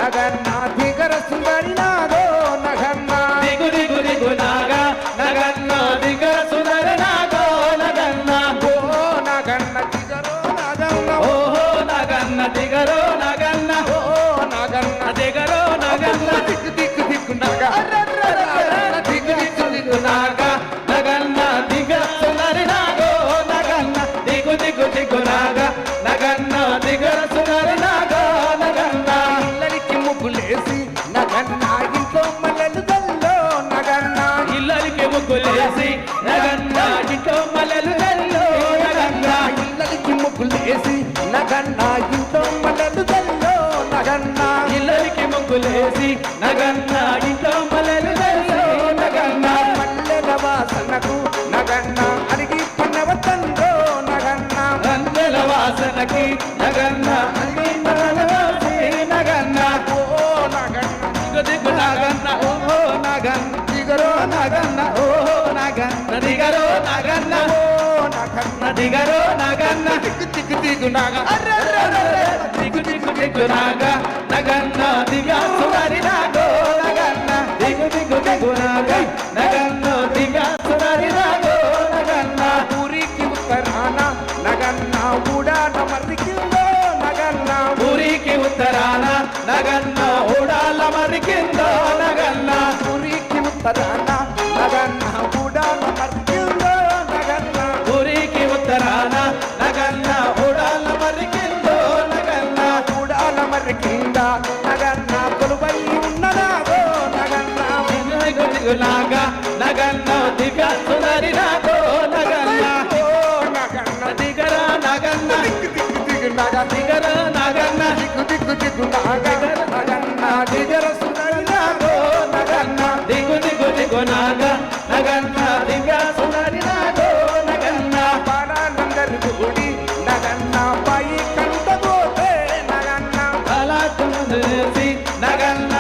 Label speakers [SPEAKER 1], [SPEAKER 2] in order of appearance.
[SPEAKER 1] నగన్న దిగర సుందరి నాగో నగన్న
[SPEAKER 2] దిగు దిగు దిగు నాగా నగన్న దిగర సుందరి నాగో నగన్న
[SPEAKER 1] ఓ నగన్న దిగరో నగన్న
[SPEAKER 2] ఓహో నగన్న దిగరో నగన్న
[SPEAKER 1] ఓ నగన్న
[SPEAKER 2] దిగరో నగన్న
[SPEAKER 1] దిక్కు దిక్కు దిక్కు నగ
[SPEAKER 2] దిగు దిగు దిగు నాగా నగన్న దిగర సుందరి నాగో నగన్న దిగు దిగు దిగు నాగా నగన్న దిగర సుందరి నాగో నగన్న
[SPEAKER 1] ఇల్లరికి ముగ్గులేసి నగన్న ఇంట్లో మల్లెలు గల్లో నగన్న
[SPEAKER 2] ఇల్లరికి ముగ్గులేసి నగన్న ఇంట్లో మల్లెలు గల్లో నగన్న
[SPEAKER 1] ఇల్లరికి ముగ్గులేసి నగన్న ఇంట్లో మల్లెలు గల్లో నగన్న
[SPEAKER 2] ఇల్లరికి ముగ్గులేసి నగన్న ఇంట్లో మల్లెలు గల్లో నగన్న
[SPEAKER 1] మల్లెల వాసనకు నగన్న అడిగి పన్నవతందో నగన్న
[SPEAKER 2] అందెల వాసనకి నగన్న అన్ని నగనవాసి నగన్న
[SPEAKER 1] ఓ నగన్న
[SPEAKER 2] దిగు దిగు నగన్న ఓహో నగన్న
[SPEAKER 1] దిగరో
[SPEAKER 2] నగన్న ఓహో నగన్న దిగరో నగన్న
[SPEAKER 1] ఓ నగన్న
[SPEAKER 2] దిగరో నగన్న
[SPEAKER 1] దిక్కు దిక్కు దిగు నగ
[SPEAKER 2] దిగు దిగు దిగు నాగ నగన్న దివ్య సుందరి నాగో నగన్న దిగు దిగు దిగు నాగ నగన్న దివ్య సుందరి నాగో నగన్న
[SPEAKER 1] ఊరికి ఉత్తరాన నగన్న ఊడాట మర్రికిందో నగన్న
[SPEAKER 2] ఊరికి ఉత్తరాన నగన్న ఓడాల మరికిందో నగన్న
[SPEAKER 1] ఊరికి ఉత్తరాన నగన్న ఊడాట మర్రికిందో నగన్న
[SPEAKER 2] ఊరికి ఉత్తరాన నగన్న ఓడాల మరికిందో నగన్న
[SPEAKER 1] ఊడాల మర్రికింద నగన్న కొలువై ఉన్నదాగో నగన్న
[SPEAKER 2] దిగు దిగు నాగ నగన్న దివ్య సుందరి నాగో నగన్న
[SPEAKER 1] ఓ నగన్న
[SPEAKER 2] దిగర నగన్న
[SPEAKER 1] దిక్కు దిక్కు దిగు నగ
[SPEAKER 2] దిగర నగన్న
[SPEAKER 1] దిక్కు దిక్కు దిగు నగ నగన్న దిగర సుందరి నాగో నగన్న
[SPEAKER 2] దిగు దిగు దిగు నాగ నగన్న దివ్య సుందరి నాగో నగన్న
[SPEAKER 1] పాడాలందరి గుడి నగన్న పై కంటబోతే నగన్న
[SPEAKER 2] అలా తులసి నగన్న